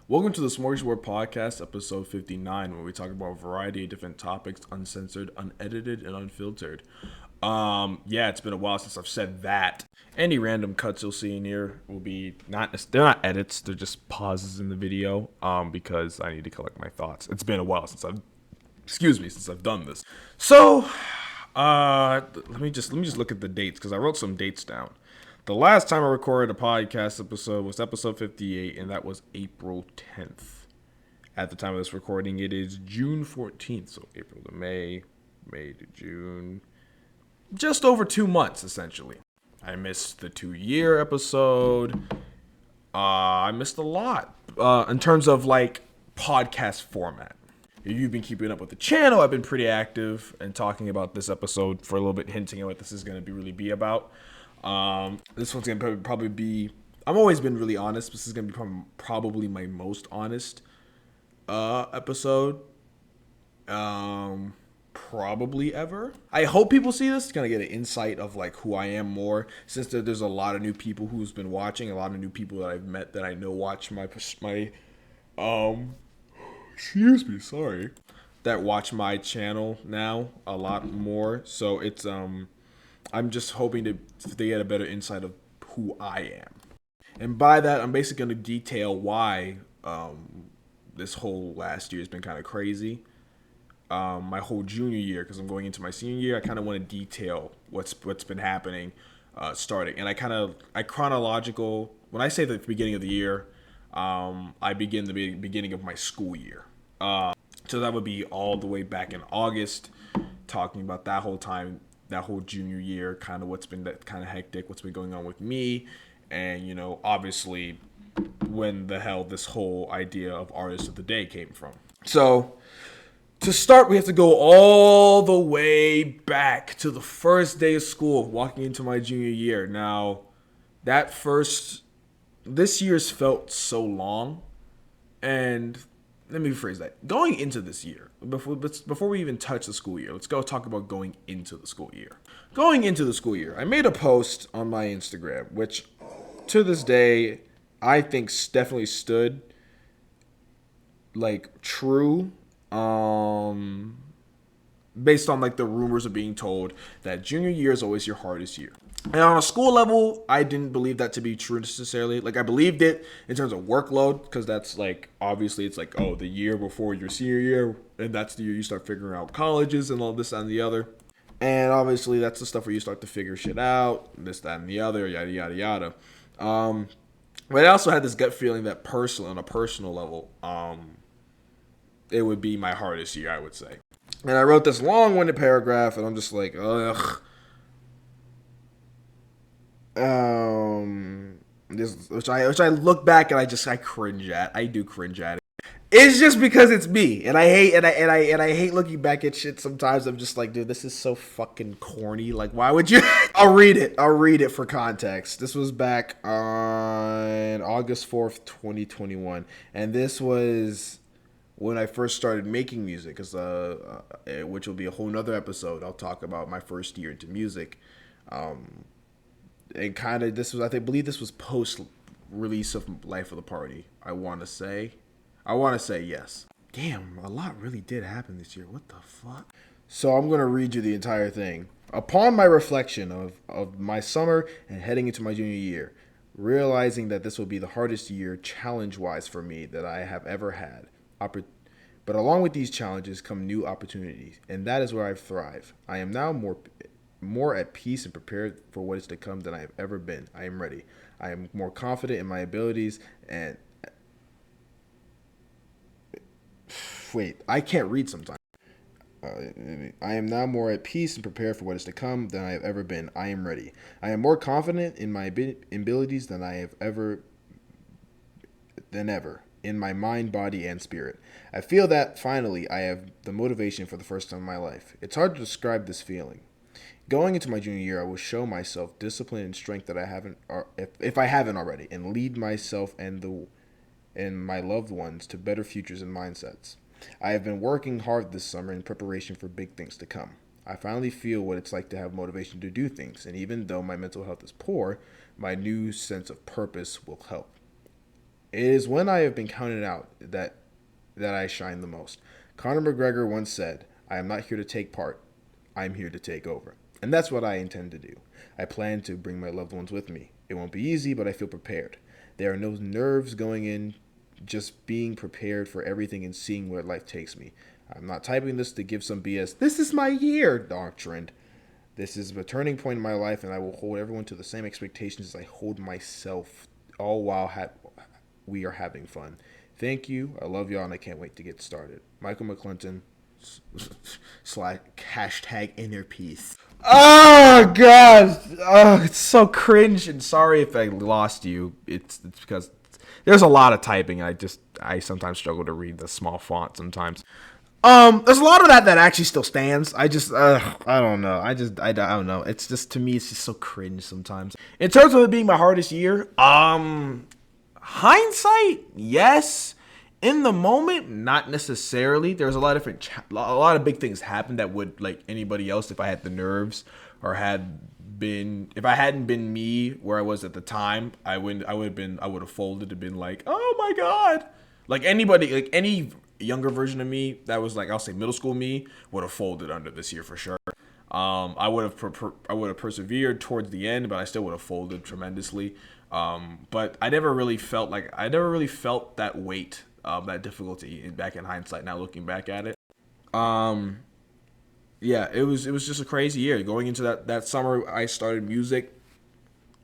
Welcome to the Smorgasbord Podcast Episode 59, where we talk about a variety of different topics, uncensored, unedited, and unfiltered. It's been a while since I've said that. Any random cuts you'll see in here will be they're not edits, they're just pauses in the video, because I need to collect my thoughts. It's been a while since I've done this. So, let me just look at the dates, because I wrote some dates down. The last time I recorded a podcast episode was episode 58, and that was April 10th. At the time of this recording, it is June 14th, so April to May, May to June. Just over 2 months, essentially. I missed the 2-year episode. I missed a lot in terms of, podcast format. If you've been keeping up with the channel, I've been pretty active and talking about this episode for a little bit, hinting at what this is going to really be about. This one's going to probably be, I've always been really honest. This is going to be probably my most honest episode probably ever. I hope people see this. It's going to get an insight of who I am more, since there's a lot of new people who's been watching, a lot of new people that I've met that I know watch that watch my channel now a lot more. So it's I'm just hoping they get a better insight of who I am. And by that, I'm basically going to detail why this whole last year has been kind of crazy. My whole junior year, because I'm going into my senior year, I kind of want to detail what's been happening starting. And I chronological, when I say the beginning of the year, I begin the beginning of my school year. So that would be all the way back in August, talking about that whole time, that whole junior year, kind of what's been that kind of hectic, what's been going on with me, and obviously when the hell this whole idea of Artist of the Day came from. So to start, we have to go all the way back to the first day of school, walking into my junior year. Now, this year's felt so long, and let me rephrase that. Going into this year, before we even touch the school year, let's go talk about going into the school year. Going into the school year, I made a post on my Instagram, which to this day, I think definitely stood true, based on the rumors of being told that junior year is always your hardest year. And on a school level, I didn't believe that to be true necessarily. I believed it in terms of workload, because that's obviously it's the year before your senior year, and that's the year you start figuring out colleges and all this, that, and the other. And obviously that's the stuff where you start to figure shit out, this, that, and the other, yada, yada, yada. But I also had this gut feeling that on a personal level, it would be my hardest year, I would say. And I wrote this long-winded paragraph, and I'm just like, ugh. Which I look back and I cringe at. I do cringe at it. It's just because it's me, and I hate looking back at shit. Sometimes I'm just like, dude, this is so fucking corny. Why would you? I'll read it for context. This was back on August 4th, 2021, and this was when I first started making music, which will be a whole nother episode. I'll talk about my first year into music. And kind of I believe this was post release of Life of the Party. I want to say yes. Damn, a lot really did happen this year. What the fuck? So I'm going to read you the entire thing. Upon my reflection of my summer and heading into my junior year, realizing that this will be the hardest year challenge-wise for me that I have ever had. But along with these challenges come new opportunities, and that is where I thrive. I am now more at peace and prepared for what is to come than I have ever been. I am ready. I am more confident in my abilities and... Wait, I can't read sometimes. I am now more at peace and prepared for what is to come than I have ever been. I am ready. I am more confident in my abilities than I have ever in my mind, body, and spirit. I feel that finally I have the motivation for the first time in my life. It's hard to describe this feeling. Going into my junior year, I will show myself discipline and strength that I haven't, or if I haven't already, and lead myself and my loved ones to better futures and mindsets. I have been working hard this summer in preparation for big things to come. I finally feel what it's like to have motivation to do things, and even though my mental health is poor, my new sense of purpose will help. It is when I have been counted out that I shine the most. Conor McGregor once said, "I am not here to take part. I'm here to take over." And that's what I intend to do. I plan to bring my loved ones with me. It won't be easy, but I feel prepared. There are no nerves going in, just being prepared for everything and seeing where life takes me. I'm not typing this to give some BS, "this is my year" doctrine. This is a turning point in my life, and I will hold everyone to the same expectations as I hold myself, all while we are having fun. Thank you. I love y'all, and I can't wait to get started. Michael McClinton, slash hashtag inner peace. Oh god, oh, it's so cringe, and sorry if I lost you. It's because there's a lot of typing. I sometimes struggle to read the small font sometimes. There's a lot of that actually still stands. I don't know. I don't know. It's just, to me, it's just so cringe sometimes. In terms of it being my hardest year, hindsight, yes. In the moment, not necessarily. There's a lot of big things happened that would, like anybody else, if I had the nerves or if I hadn't been me where I was at the time, I would have folded and been like, oh my god, like anybody, like any younger version of me that was like, I'll say middle school me, would have folded under this year for sure. I would have persevered towards the end, but I still would have folded tremendously. But I never really felt that weight, that difficulty back in hindsight. Now looking back at it, yeah, it was just a crazy year. Going into that summer, I started music,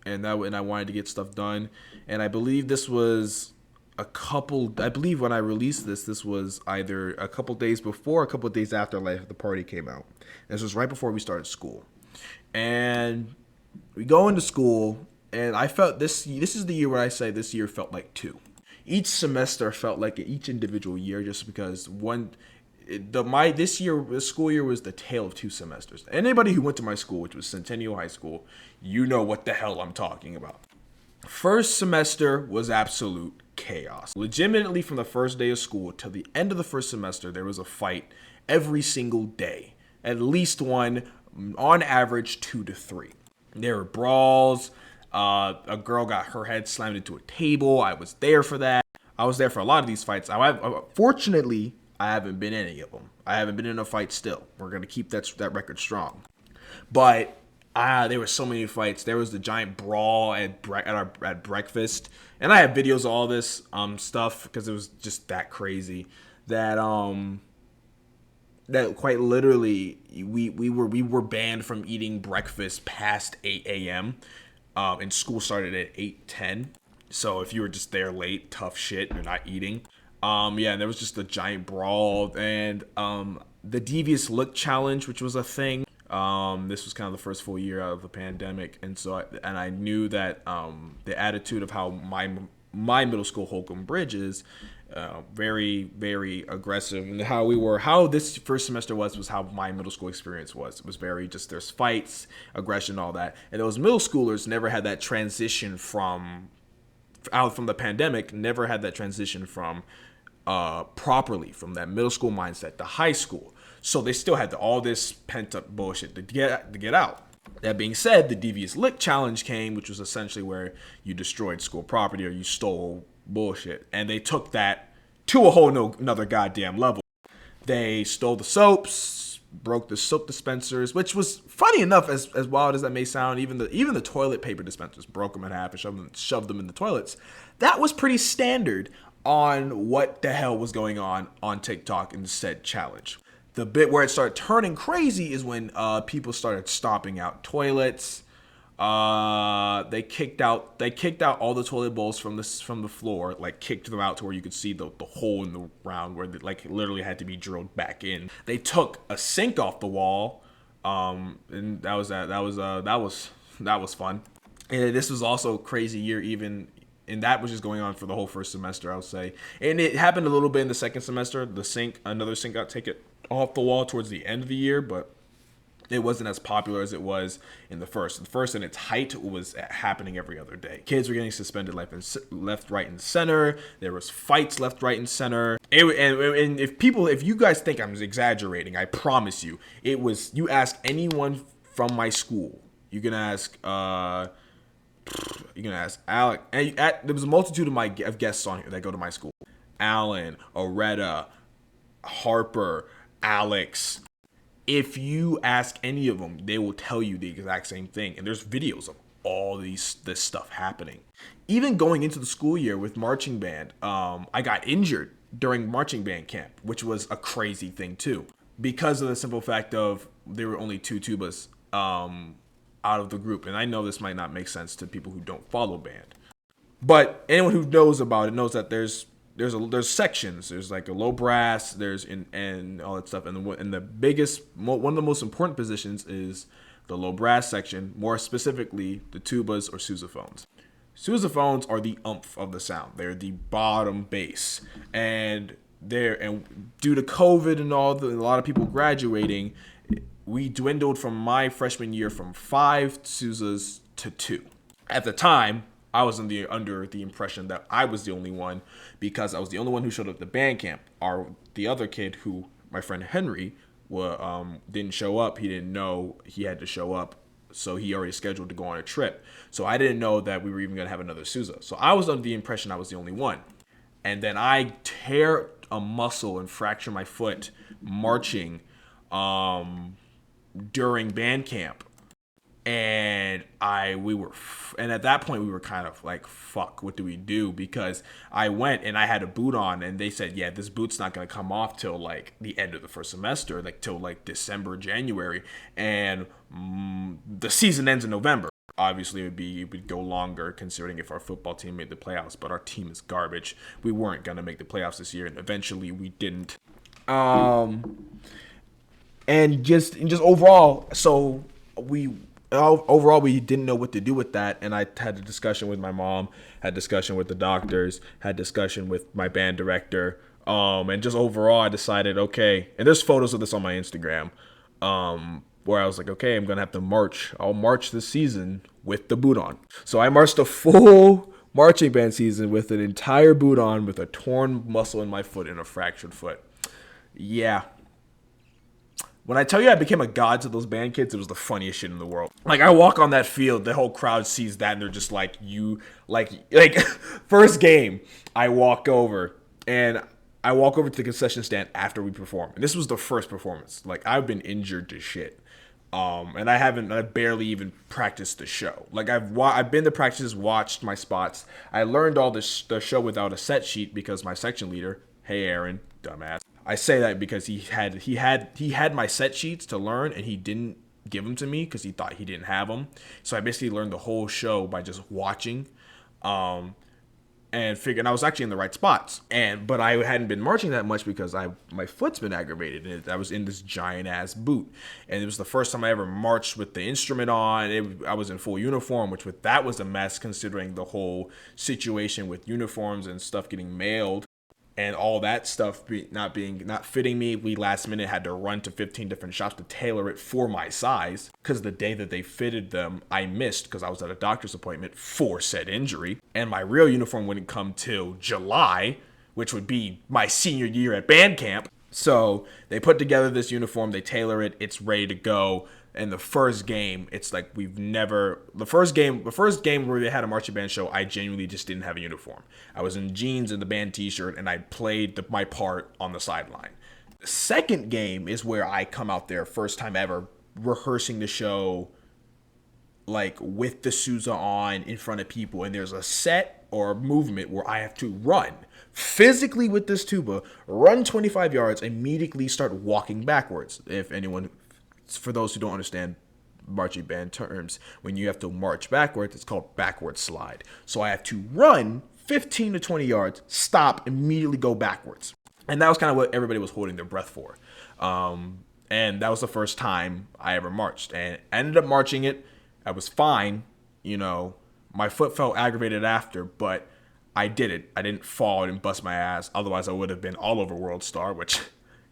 and I wanted to get stuff done, and I believe this was I believe when I released this was either a couple days before, a couple days after Life at the Party came out. This was right before we started school. And we go into school, and I felt this is the year where I say this year felt like two. Each semester felt like each individual year, just because this school year was the tale of two semesters. Anybody who went to my school, which was Centennial High School, you know what the hell I'm talking about. First semester was absolute chaos. Legitimately, from the first day of school till the end of the first semester, there was a fight every single day. At least one, on average 2 to 3. There were brawls. A girl got her head slammed into a table. I was there for that. I was there for a lot of these fights. Fortunately, I haven't been in any of them. I haven't been in a fight still. We're going to keep that record strong. But there were so many fights. There was the giant brawl at breakfast, and I have videos of all this stuff because it was just that crazy. That quite literally we were banned from eating breakfast past 8 a.m. And school started at 8:10. So if you were just there late, tough shit. You're not eating. Yeah, and there was just a giant brawl, and the devious look challenge, which was a thing. This was kind of the first full year out of the pandemic, and so I knew that the attitude of how my middle school Holcomb Bridge is very, very aggressive, and how this first semester was how my middle school experience was. It was very just, there's fights, aggression, all that, and those middle schoolers never had that transition from the pandemic, never had that transition from properly from that middle school mindset to high school. So they still had all this pent up bullshit to get out. That being said, the devious lick challenge came, which was essentially where you destroyed school property or you stole bullshit. And they took that to a whole another goddamn level. They stole the soaps, broke the soap dispensers, which was funny enough, as wild as that may sound. Even the toilet paper dispensers, broke them in half and shoved them in the toilets. That was pretty standard on what the hell was going on TikTok in said challenge. The bit where it started turning crazy is when people started stomping out toilets. They kicked out all the toilet bowls from the floor, like kicked them out to where you could see the hole in the ground where it literally had to be drilled back in. They took a sink off the wall, and that was fun. And this was also a crazy year, even. And that was just going on for the whole first semester, I would say. And it happened a little bit in the second semester. Another sink got taken off the wall towards the end of the year, but it wasn't as popular as it was in the first. The first, in its height, was happening every other day. Kids were getting suspended left, right, and center. There was fights left, right, and center. And if you guys think I'm exaggerating, I promise you, it was. You ask anyone from my school. You can ask You can ask Alec. And there was a multitude of guests on here that go to my school. Alan, Aretta, Harper, Alex. If you ask any of them, they will tell you the exact same thing. And there's videos of all this stuff happening. Even going into the school year with marching band, I got injured during marching band camp, which was a crazy thing too, because of the simple fact of there were only 2 tubas out of the group. And I know this might not make sense to people who don't follow band, but anyone who knows about it knows that there's sections. There's like a low brass, and all that stuff. And the biggest, one of the most important positions is the low brass section, more specifically the tubas or sousaphones. Sousaphones are the umph of the sound. They're the bottom bass, and due to COVID and a lot of people graduating, we dwindled from my freshman year from 5 sousas to 2. At the time, I was under the impression that I was the only one, because I was the only one who showed up to band camp. The other kid, who my friend Henry, didn't show up. He didn't know he had to show up, so he already scheduled to go on a trip. So I didn't know that we were even going to have another Sousa. So I was under the impression I was the only one. And then I tear a muscle and fracture my foot marching during band camp. And at that point we were kind of like, fuck, what do we do? Because I went and I had a boot on, and they said, yeah, this boot's not going to come off till like the end of the first semester, like till like December, January, and the season ends in November. Obviously it would go longer considering if our football team made the playoffs, but our team is garbage. We weren't going to make the playoffs this year, and eventually we didn't. And just overall, so we didn't know what to do with that, and I had a discussion with my mom, had discussion with the doctors, had discussion with my band director, and just overall I decided, okay, and there's photos of this on my Instagram, where I was like, okay, I'm gonna have to march. I'll march this season with the boot on. So I marched a full marching band season with an entire boot on, with a torn muscle in my foot and a fractured foot. Yeah. When I tell you I became a god to those band kids, it was the funniest shit in the world. Like, I walk on that field, the whole crowd sees that, and they're just like, first game, I walk over to the concession stand after we perform. And this was the first performance. Like, I've been injured to shit. And I barely even practiced the show. Like, I've been to practices, watched my spots. I learned all the show without a set sheet because my section leader, hey Aaron, dumbass. I say that because he had my set sheets to learn, and he didn't give them to me because he thought he didn't have them. So I basically learned the whole show by just watching, and figured I was actually in the right spots. But I hadn't been marching that much because my foot's been aggravated, and I was in this giant ass boot, and it was the first time I ever marched with the instrument on. I was in full uniform, that was a mess considering the whole situation with uniforms and stuff getting mailed. And all that stuff not fitting me. We last minute had to run to 15 different shops to tailor it for my size, because the day that they fitted them, I missed because I was at a doctor's appointment for said injury. And my real uniform wouldn't come till July, which would be my senior year at band camp. So they put together this uniform, they tailor it, it's ready to go. And the first game, it's like the first game where they had a marching band show, I genuinely just didn't have a uniform. I was in jeans and the band t-shirt, and I played my part on the sideline. The second game is where I come out there, first time ever, rehearsing the show, like with the Sousa on in front of people, and there's a set or a movement where I have to run physically with this tuba, run 25 yards, immediately start walking backwards. For those who don't understand marching band terms, when you have to march backwards, it's called backward slide. So I have to run 15 to 20 yards, stop, immediately go backwards. And that was kind of what everybody was holding their breath for. And that was the first time I ever marched. And I ended up marching it. I was fine. My foot felt aggravated after, but I did it. I didn't fall. I didn't bust my ass. Otherwise, I would have been all over World Star, which,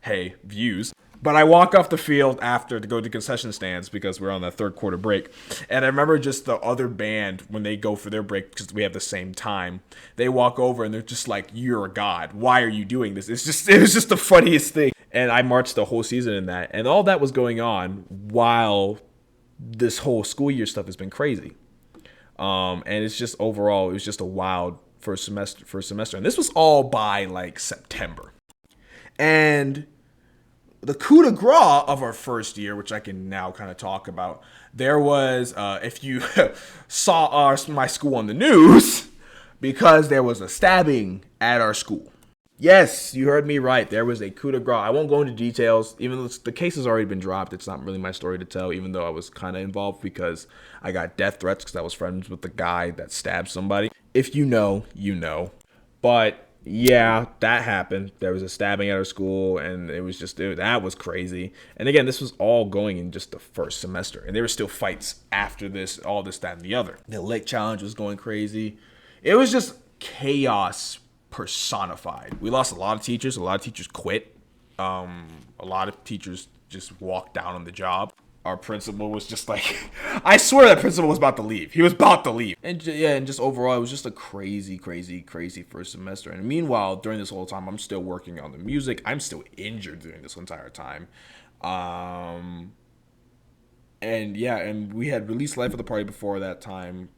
hey, views. But I walk off the field after to go to concession stands because we're on that third quarter break. And I remember just the other band, when they go for their break, because we have the same time, they walk over and they're just like, you're a god. Why are you doing this? It was just the funniest thing. And I marched the whole season in that. And all that was going on while this whole school year stuff has been crazy. And it's just overall, it was just a wild first semester. And this was all by like September. And the coup de grace of our first year, which I can now kind of talk about, there was, if you saw my school on the news, because there was a stabbing at our school. Yes, you heard me right. There was a coup de grace. I won't go into details, even though the case has already been dropped. It's not really my story to tell, even though I was kind of involved because I got death threats because I was friends with the guy that stabbed somebody. If you know, you know. But yeah, that happened. There was a stabbing at our school, and it was just, that was crazy. And again, this was all going in just the first semester, and there were still fights after this, all this, that, and the other. The Lake Challenge was going crazy. It was just chaos personified. We lost a lot of teachers. A lot of teachers quit. A lot of teachers just walked down on the job. Our principal was just like, I swear that principal was about to leave. He was about to leave. And just overall, it was just a crazy first semester. And meanwhile, during this whole time, I'm still working on the music. I'm still injured during this entire time. And we had released Life of the Party before that time.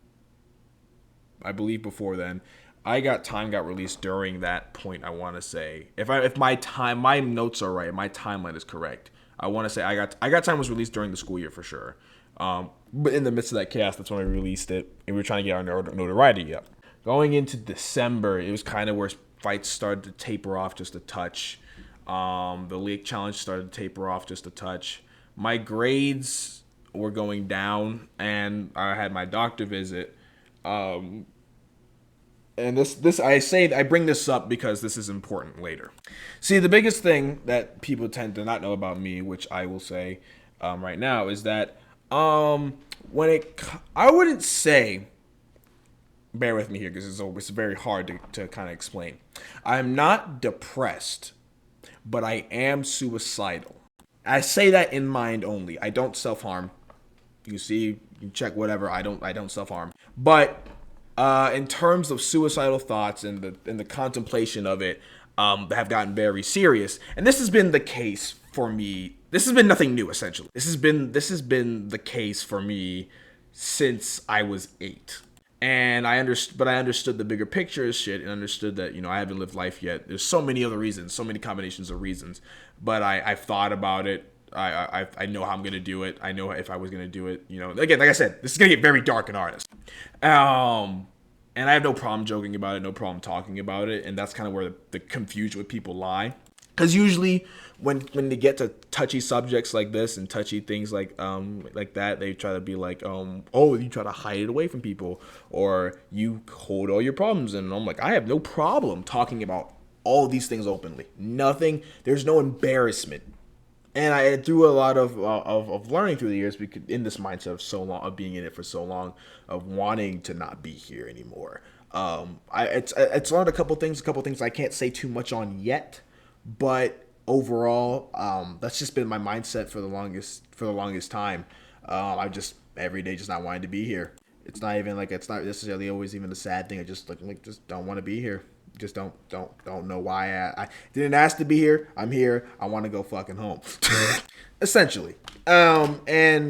I believe before then. Time got released during that point, I want to say. If my notes are right, my timeline is correct. I want to say I Got Time was released during the school year for sure. But in the midst of that chaos, that's when we released it. And we were trying to get our notoriety up. Going into December, it was kind of where fights started to taper off just a touch. The Lake Challenge started to taper off just a touch. My grades were going down, and I had my doctor visit. And I bring this up because this is important later. See, the biggest thing that people tend to not know about me, which I will say right now, is that I wouldn't say, bear with me here because it's very hard to kind of explain. I'm not depressed, but I am suicidal. I say that in mind only. I don't self-harm. You see, you check whatever. I don't self-harm. But in terms of suicidal thoughts and the contemplation of it, have gotten very serious. And this has been the case for me. This has been nothing new, essentially. This has been the case for me since I was 8. And I understood the bigger picture of shit and understood that, I haven't lived life yet. There's so many other reasons, so many combinations of reasons. But I've thought about it. I know how I'm going to do it. I know if I was going to do it, again, like I said, this is going to get very dark and honest. And I have no problem joking about it, no problem talking about it. And that's kind of where the confusion with people lie. Because usually when they get to touchy subjects like this and touchy things like that, they try to be like, you try to hide it away from people, or you hold all your problems. And I'm like, I have no problem talking about all these things openly. Nothing. There's no embarrassment. And I through a lot of learning through the years, in this mindset of so long, of being in it for so long, of wanting to not be here anymore. It's learned a couple things I can't say too much on yet, but overall, that's just been my mindset for the longest time. I just every day just not wanting to be here. It's not necessarily always even a sad thing. I just just don't want to be here. Just don't know why I didn't ask to be here. I'm here. I want to go fucking home. Essentially. The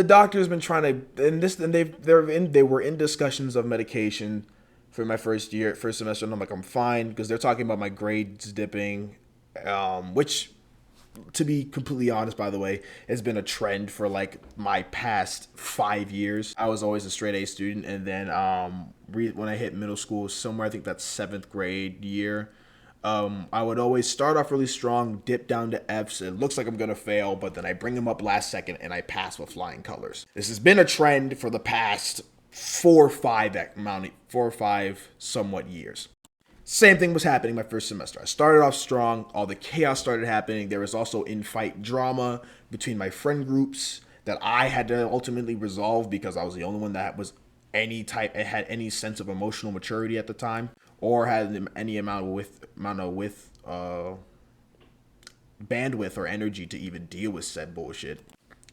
doctor's been trying to, they were in discussions of medication for my first semester, and I'm like, I'm fine, because they're talking about my grades dipping, which, to be completely honest, by the way, has been a trend for like my past 5 years. I was always a straight A student, and then when I hit middle school, somewhere I think that's 7th grade year, I would always start off really strong, dip down to F's. It looks like I'm gonna fail, but then I bring them up last second and I pass with flying colors. This has been a trend for the past 4 or 5 somewhat years. Same thing was happening my first semester. I started off strong. All the chaos started happening. There was also in-fight drama between my friend groups that I had to ultimately resolve because I was the only one that had any sense of emotional maturity at the time, or had any amount of bandwidth or energy to even deal with said bullshit.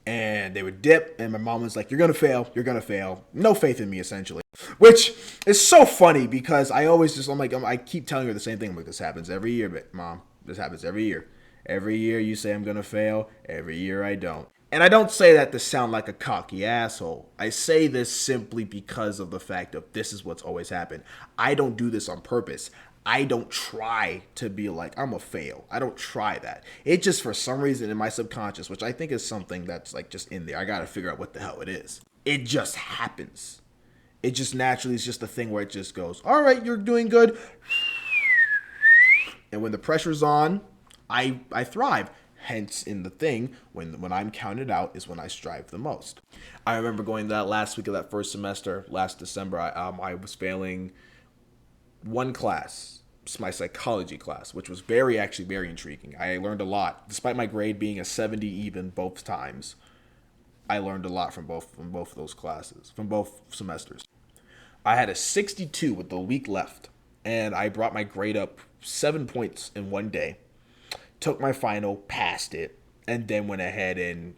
And they would dip, and my mom was like, you're gonna fail. No faith in me, essentially. Which is so funny because I keep telling her the same thing. I'm like, this happens every year, but Mom, this happens every year. Every year you say I'm gonna fail, every year I don't. And I don't say that to sound like a cocky asshole. I say this simply because of the fact of this is what's always happened. I don't do this on purpose. I don't try to be like, I'm a fail. I don't try that. It just, for some reason in my subconscious, which I think is something that's like just in there, I got to figure out what the hell it is. It just happens. It just naturally is just a thing where it just goes, all right, you're doing good. And when the pressure's on, I thrive. Hence, in the thing, when I'm counted out is when I strive the most. I remember going that last week of that first semester, last December, I was failing one class, my psychology class, which was actually very intriguing. I learned a lot. Despite my grade being a 70 even both times, I learned a lot from both of those classes, from both semesters. I had a 62 with the week left, and I brought my grade up 7 points in one day. Took my final, passed it, and then went ahead and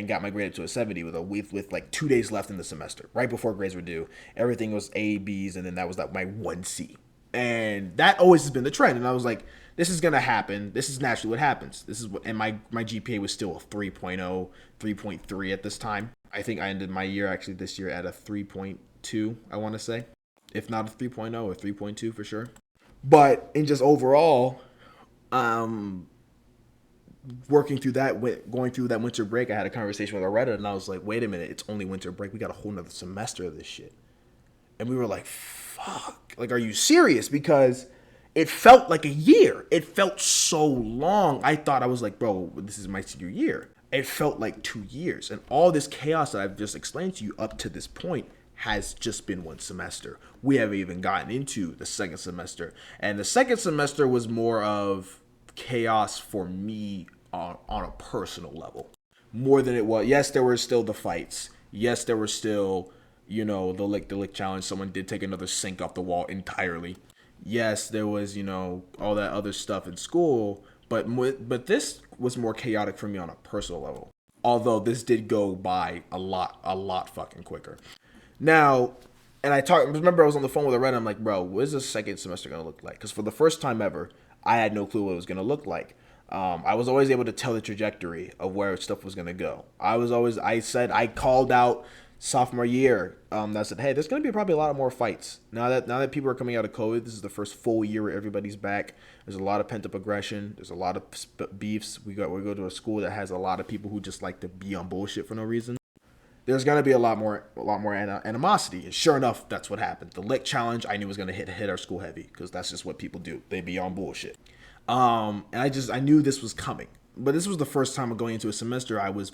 got my grade up to a 70 with like 2 days left in the semester, right before grades were due. Everything was A, B's, and then that was like my 1C. And that always has been the trend. And I was like, this is gonna happen. This is naturally what happens. And my GPA was still a 3.0, 3.3 at this time. I think I ended my year actually this year at a 3.2, I want to say. If not a 3.0, or 3.2 for sure. But in just overall, going through that winter break, I had a conversation with Loretta, and I was like, wait a minute, it's only winter break. We got a whole nother semester of this shit. And we were like, fuck. Like, are you serious? Because it felt like a year. It felt so long. I thought, I was like, bro, this is my senior year. It felt like 2 years. And all this chaos that I've just explained to you up to this point has just been one semester. We haven't even gotten into the second semester. And the second semester was more of chaos for me on a personal level. More than it was. Yes, there were still the fights. Yes, there were still, the lick challenge. Someone did take another sink off the wall entirely. Yes, there was, all that other stuff in school. But this was more chaotic for me on a personal level. Although this did go by a lot fucking quicker. Now, and remember I was on the phone with Loretta. I'm like, bro, what is the second semester going to look like? Because for the first time ever, I had no clue what it was going to look like. I was always able to tell the trajectory of where stuff was going to go. I called out sophomore year that said, hey, there's going to be probably a lot more fights. Now that people are coming out of COVID, this is the first full year where everybody's back. There's a lot of pent-up aggression. There's a lot of beefs. We go to a school that has a lot of people who just like to be on bullshit for no reason. There's going to be a lot more animosity. And sure enough, that's what happened. The lick challenge, I knew was going to hit our school heavy because that's just what people do. They be on bullshit. And I knew this was coming. But this was the first time of going into a semester. I was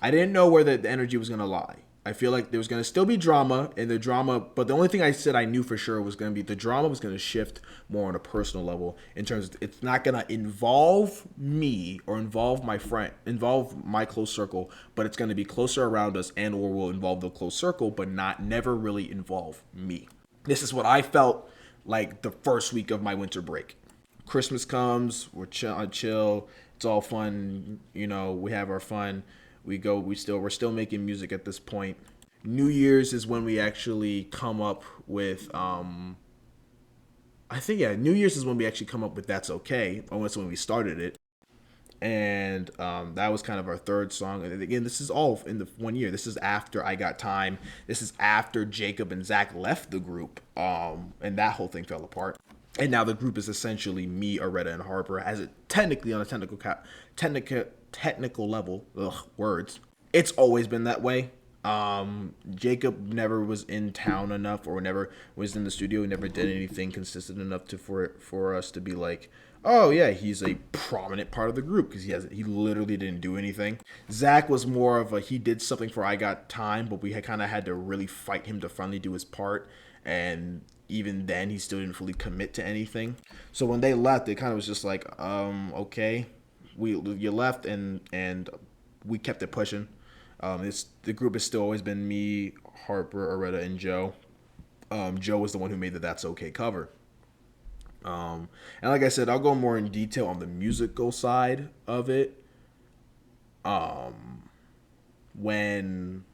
I didn't know where the energy was going to lie. I feel like there was going to still be drama, but the only thing I said I knew for sure was going to be the drama was going to shift more on a personal level in terms of it's not going to involve me or involve my close circle, but it's going to be closer around us and or will involve the close circle, but never really involve me. This is what I felt like the first week of my winter break. Christmas comes, we're chill, it's all fun, we have our fun. We're still making music at this point. New Year's is when we actually come up with New Year's is when we actually come up with That's Okay. Or that's when we started it. And that was kind of our third song. And again, this is all in the 1 year. This is after I Got Time. This is after Jacob and Zach left the group. And that whole thing fell apart. And now the group is essentially me, Aretta, and Harper, as it technically on a technical level, words. It's always been that way. Jacob never was in town enough, or never was in the studio, never did anything consistent enough for us to be like, oh yeah, he's a prominent part of the group, because he literally didn't do anything. Zach was more of he did something for I Got Time, but we kind of had to really fight him to finally do his part, and even then he still didn't fully commit to anything. So when they left, it kind of was just like, okay, you left, and we kept it pushing. The group has still always been me, Harper, Aretta, and Joe. Joe was the one who made the That's Okay cover. And like I said, I'll go more in detail on the musical side of it when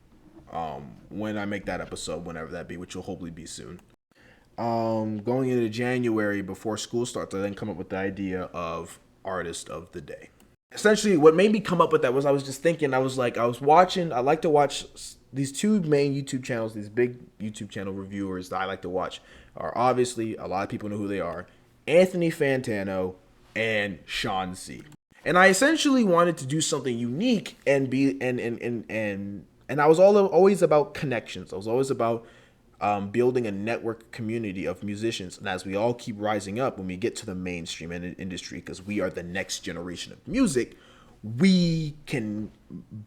I make that episode, whenever that be, which will hopefully be soon. Going into January before school starts, I then come up with the idea of Artist of the Day. Essentially, what made me come up with that was I was just thinking, I like to watch these two main YouTube channels, these big YouTube channel reviewers that I like to watch are obviously, a lot of people know who they are, Anthony Fantano and Sean C. And I essentially wanted to do something unique and be and I was always about connections. I was always about building a network community of musicians. And as we all keep rising up, when we get to the mainstream industry, because we are the next generation of music, we can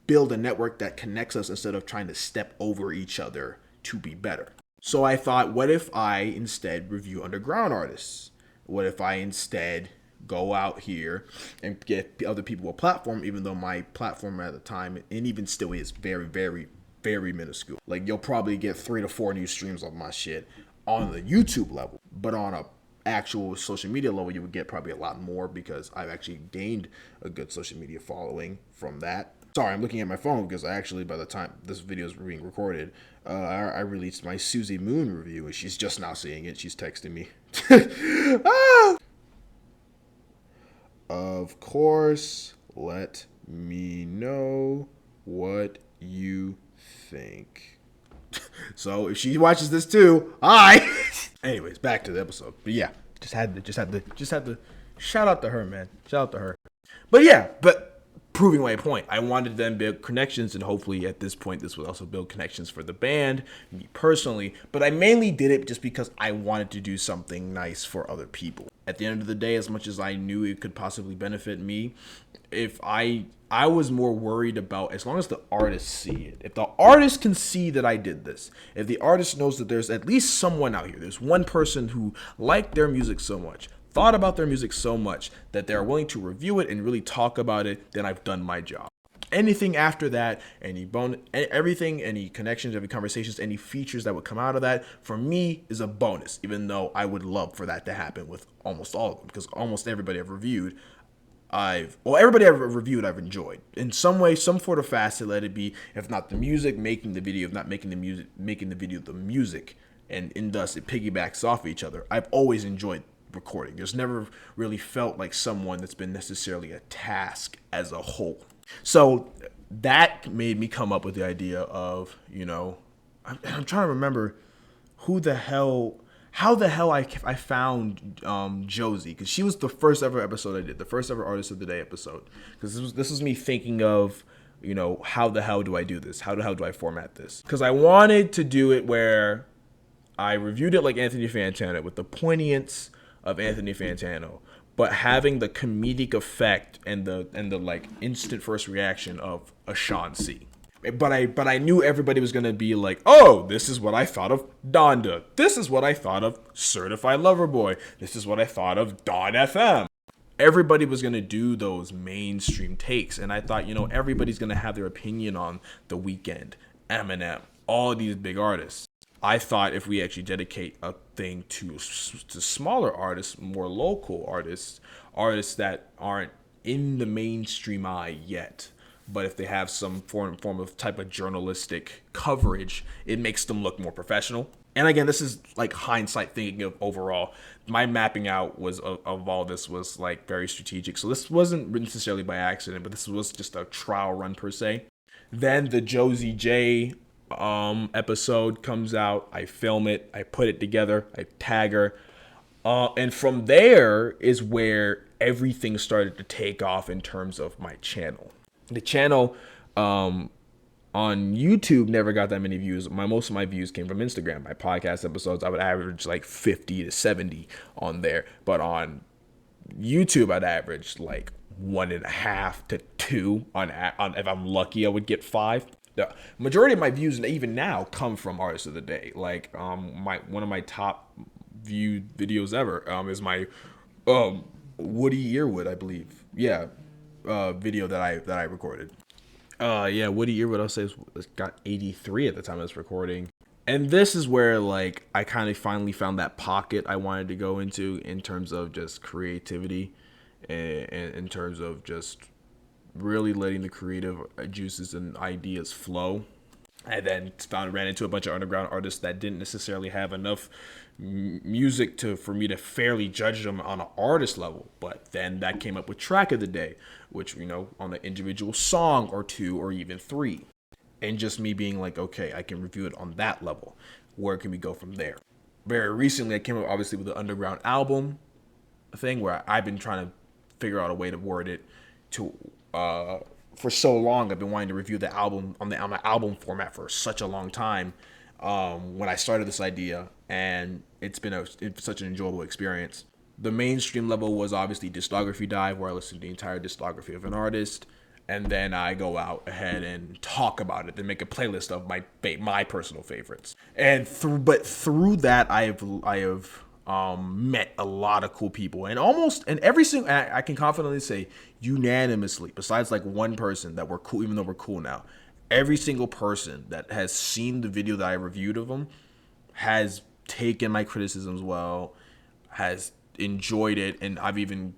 build a network that connects us instead of trying to step over each other to be better. So I thought, what if I instead review underground artists? What if I instead go out here and get other people a platform, even though my platform at the time, and even still is very, very, very minuscule. Like, you'll probably get 3 to 4 new streams of my shit on the YouTube level, but on a actual social media level, you would get probably a lot more because I've actually gained a good social media following from that. Sorry, I'm looking at my phone because I actually, by the time this video is being recorded, I released my Susie Moon review, and she's just now seeing it. She's texting me. Ah! Of course, let me know what you think. So if she watches this too, hi. Anyways, back to the episode. But yeah, just had to shout out to her, man. Shout out to her. But proving my point, I wanted them to build connections, and hopefully at this point this would also build connections for the band, me personally. But I mainly did it just because I wanted to do something nice for other people. At the end of the day, as much as I knew it could possibly benefit me, if I was more worried about, as long as the artists see it, if the artist can see that I did this, if the artist knows that there's at least someone out here, there's one person who liked their music so much, thought about their music so much that they're willing to review it and really talk about it, then I've done my job. Anything after that, everything, any connections, any conversations, any features that would come out of that, for me, is a bonus, even though I would love for that to happen with almost all of them, because almost everybody I've reviewed, I've enjoyed. In some way, some sort of facet, let it be, if not the music, making the video, if not making the music, making the video the music, and thus it piggybacks off each other. I've always enjoyed recording. There's never really felt like someone that's been necessarily a task as a whole. So that made me come up with the idea of, I'm trying to remember how the hell I found Josie, because she was the first ever episode I did, the first ever Artist of the Day episode. Because this was me thinking of, how the hell do I do this? How the hell do I format this? Because I wanted to do it where I reviewed it like Anthony Fantano, with the poignance of Anthony Fantano, but having the comedic effect and the like instant first reaction of a Sean C. But I knew everybody was gonna be like, oh, this is what I thought of Donda. This is what I thought of Certified Lover Boy. This is what I thought of Dawn FM. Everybody was gonna do those mainstream takes, and I thought, everybody's gonna have their opinion on The Weeknd, Eminem, all these big artists. I thought if we actually dedicate a thing to smaller artists, more local artists that aren't in the mainstream eye yet, but if they have some form of type of journalistic coverage, it makes them look more professional. And again, this is like hindsight thinking of overall. My mapping out of all this was like very strategic. So this wasn't necessarily by accident, but this was just a trial run per se. Then the Josie J episode comes out. I film it, I put it together, I tag her, and from there is where everything started to take off in terms of my channel. The channel on YouTube never got that many views. Most of my views came from Instagram. My podcast episodes, I would average like 50 to 70 on there, but on YouTube I'd average like 1.5 to 2 on if I'm lucky I would get 5. The majority of my views, even now, come from Artists of the Day. Like one of my top viewed videos ever is my Woody Earwood, I believe. Yeah, video that I recorded. Woody Earwood, I'll say, got 83 at the time I was recording. And this is where like I kind of finally found that pocket I wanted to go into in terms of just creativity, and in terms of just really letting the creative juices and ideas flow. I then ran into a bunch of underground artists that didn't necessarily have enough music for me to fairly judge them on an artist level. But then that came up with Track of the Day, which, on an individual song or two or even three. And just me being like, okay, I can review it on that level. Where can we go from there? Very recently, I came up obviously with the underground album thing where I've been trying to figure out a way to word it to for so long. I've been wanting to review the album on the album format for such a long time. When I started this idea, and it's such an enjoyable experience. The mainstream level was obviously discography dive, where I listen to the entire discography of an artist, and then I go out ahead and talk about it and make a playlist of my personal favorites. And through that, I have met a lot of cool people, and every single, I can confidently say unanimously, besides like one person that we're cool, even though we're cool now, every single person that has seen the video that I reviewed of them has taken my criticisms well, has enjoyed it, and I've even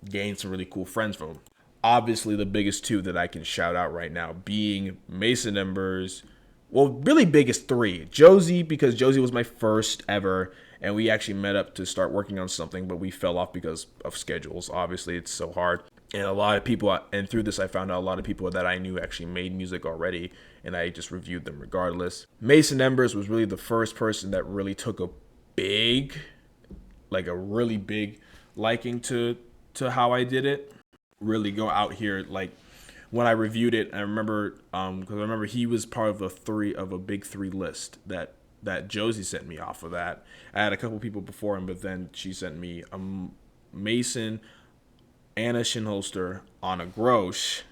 gained some really cool friends from them. Obviously, the biggest two that I can shout out right now being Mason Embers. Well, really biggest three. Josie, because Josie was my first ever, and we actually met up to start working on something, but we fell off because of schedules. Obviously, it's so hard. And a lot of people, and through this, I found out a lot of people that I knew actually made music already, and I just reviewed them regardless. Mason Embers was really the first person that really took a really big liking to how I did it. Really go out here, like, when I reviewed it, I remember, because I remember he was part of a big three list that Josie sent me off of that. I had a couple people before him, but then she sent me Mason, Anna Shinholster, Anna Grosh,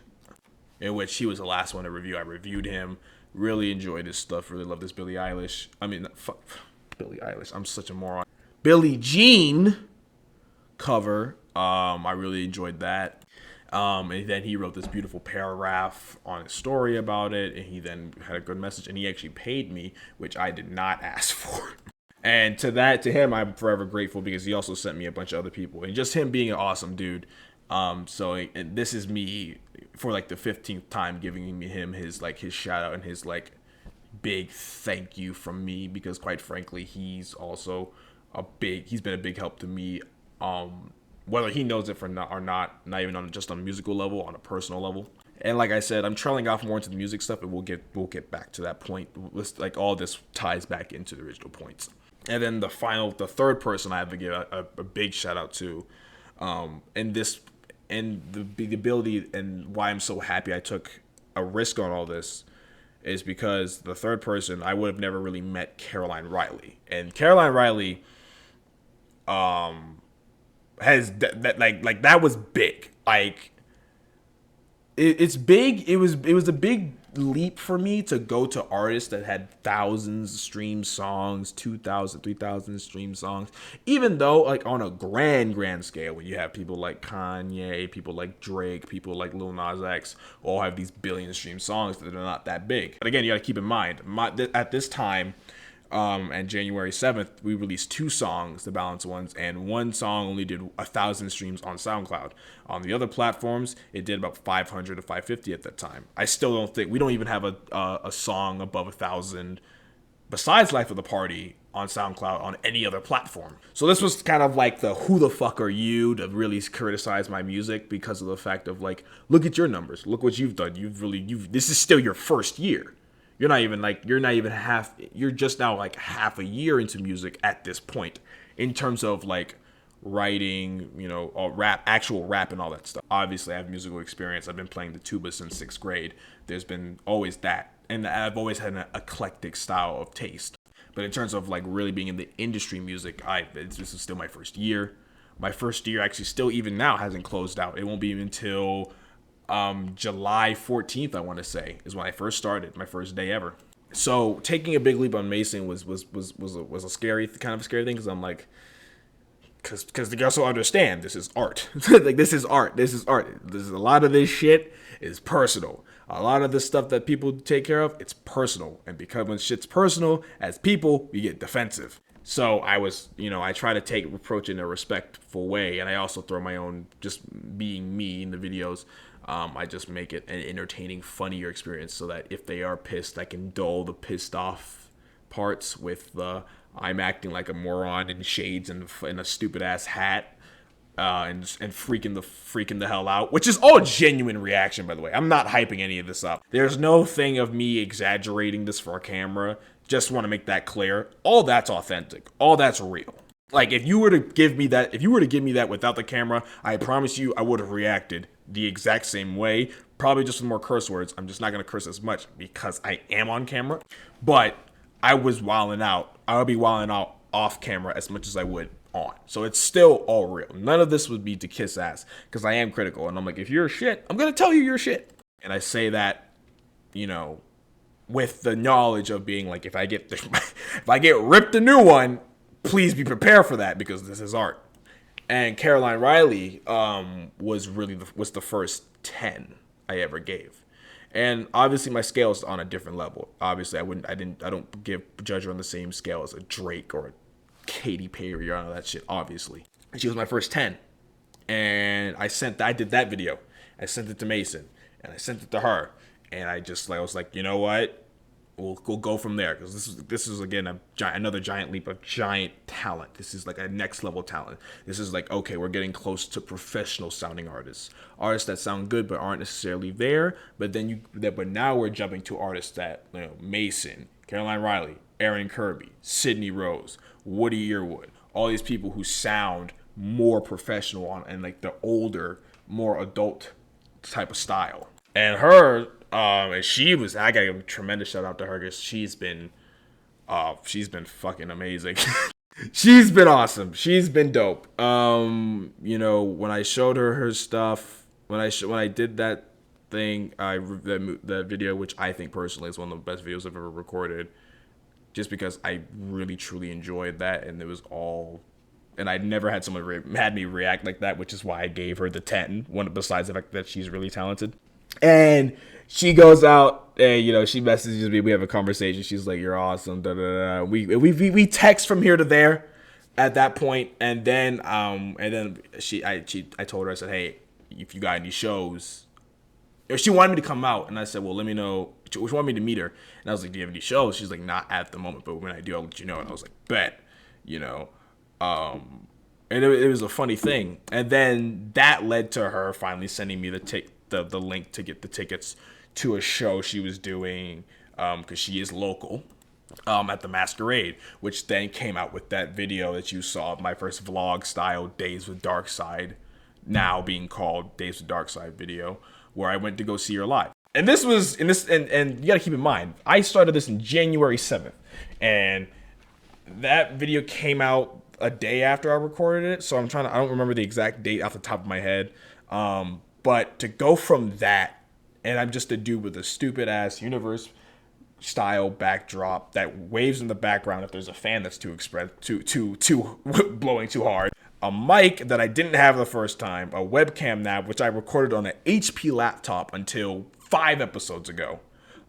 in which he was the last one to review. I reviewed him, really enjoyed his stuff, really loved this Billie Eilish. Billie Eilish, I'm such a moron. Billie Jean cover, I really enjoyed that. And then he wrote this beautiful paragraph on his story about it, and he then had a good message, and he actually paid me, which I did not ask for. And to him, I'm forever grateful, because he also sent me a bunch of other people, and just him being an awesome dude. And this is me for like the 15th time giving him his shout out and his like big thank you from me, because quite frankly, he's also he's been a big help to me. Whether he knows it or not even on just on a musical level, on a personal level. And like I said, I'm trailing off more into the music stuff, and we'll get back to that point. Like, all this ties back into the original points. And then the third person I have to give a big shout out to, and the ability and why I'm so happy I took a risk on all this, is because the third person, I would have never really met Caroline Riley. And Caroline Riley, has that was big. Like, it's big. It was a big leap for me to go to artists that had thousands stream songs, 2,000, 3,000 stream songs. Even though, like, on a grand scale, when you have people like Kanye, people like Drake, people like Lil Nas X, all have these billion stream songs that are not that big. But again, you got to keep in mind, at this time, and January 7th, we released 2 songs, the balance ones, and one song only did 1,000 streams on SoundCloud. On the other platforms, it did about 500 to 550 at that time. I still don't think, we don't even have a song above 1,000 besides Life of the Party on SoundCloud on any other platform. So this was kind of like the who the fuck are you to really criticize my music, because of the fact of, like, look at your numbers, look what you've done. This is still your first year. You're just now like half a year into music at this point, in terms of like writing, actual rap and all that stuff. Obviously, I have musical experience. I've been playing the tuba since 6th grade. There's been always that. And I've always had an eclectic style of taste. But in terms of like really being in the industry music, this is still my first year. My first year actually still even now hasn't closed out. It won't be until July 14th, I want to say, is when I first started, my first day ever. So taking a big leap on Mason was a scary thing, because I'm like, because they also understand this is art. Like, this is art. This is a lot of this shit is personal. A lot of the stuff that people take care of, it's personal. And because when shit's personal, as people, we get defensive. So I try to approach it in a respectful way, and I also throw my own, just being me in the videos. I just make it an entertaining, funnier experience so that if they are pissed, I can dull the pissed off parts with the I'm acting like a moron in shades and in a stupid ass hat. And freaking the hell out, which is all genuine reaction, by the way. I'm not hyping any of this up. There's no thing of me exaggerating this for a camera. Just want to make that clear. All that's authentic. All that's real. Like if you were to give me that without the camera, I promise you I would have reacted the exact same way. Probably just with more curse words. I'm just not gonna curse as much because I am on camera. But I was wilding out. I would be wilding out off camera as much as I would on. So it's still all real. None of this would be to kiss ass because I am critical. And I'm like, if you're shit, I'm going to tell you you're shit. And I say that, with the knowledge of being like, if I get ripped a new one, please be prepared for that because this is art. And Caroline Riley was the first 10 I ever gave. And obviously my scale is on a different level. Obviously I don't judge her on the same scale as a Drake or a Katy Perry or all that shit, obviously. And she was my first 10. And I did that video. I sent it to Mason. And I sent it to her. And I was like, you know what? We'll go from there. Because this is again, another giant leap of giant talent. This is like a next level talent. This is like, okay, we're getting close to professional sounding artists. Artists that sound good but aren't necessarily there. But now we're jumping to artists that, Mason, Caroline Riley, Aaron Kirby, Sydney Rose, Woody Earwood, all these people who sound more professional and like the older, more adult type of style. And her, I gotta give a tremendous shout out to her because she's been fucking amazing. She's been awesome. She's been dope. When I showed her stuff, when I did that thing, that video, which I think personally is one of the best videos I've ever recorded. Just because I really, truly enjoyed that. And it was all... And I'd never had someone had me react like that, which is why I gave her the 10. One, besides the fact that she's really talented. And she goes out and, she messages me. We have a conversation. She's like, you're awesome. Da, da, da. We text from here to there at that point. And then I told her, I said, hey, if you got any shows... She wanted me to come out, and I said, well, let me know. She wanted me to meet her, and I was like, do you have any shows? She's like, not at the moment, but when I do, I'll let you know. And I was like, bet, and it was a funny thing. And then that led to her finally sending me the link to get the tickets to a show she was doing, because she is local, at the Masquerade, which then came out with that video that you saw of my first vlog style Days with Dark Side, now being called Days with Dark Side video, where I went to go see her live. And this was and you gotta keep in mind, I started this in January 7th. And that video came out a day after I recorded it. So I don't remember the exact date off the top of my head. But to go from that, and I'm just a dude with a stupid ass universe style backdrop that waves in the background if there's a fan that's too blowing too hard. A mic that I didn't have the first time, a webcam nav, which I recorded on an HP laptop until 5 episodes ago.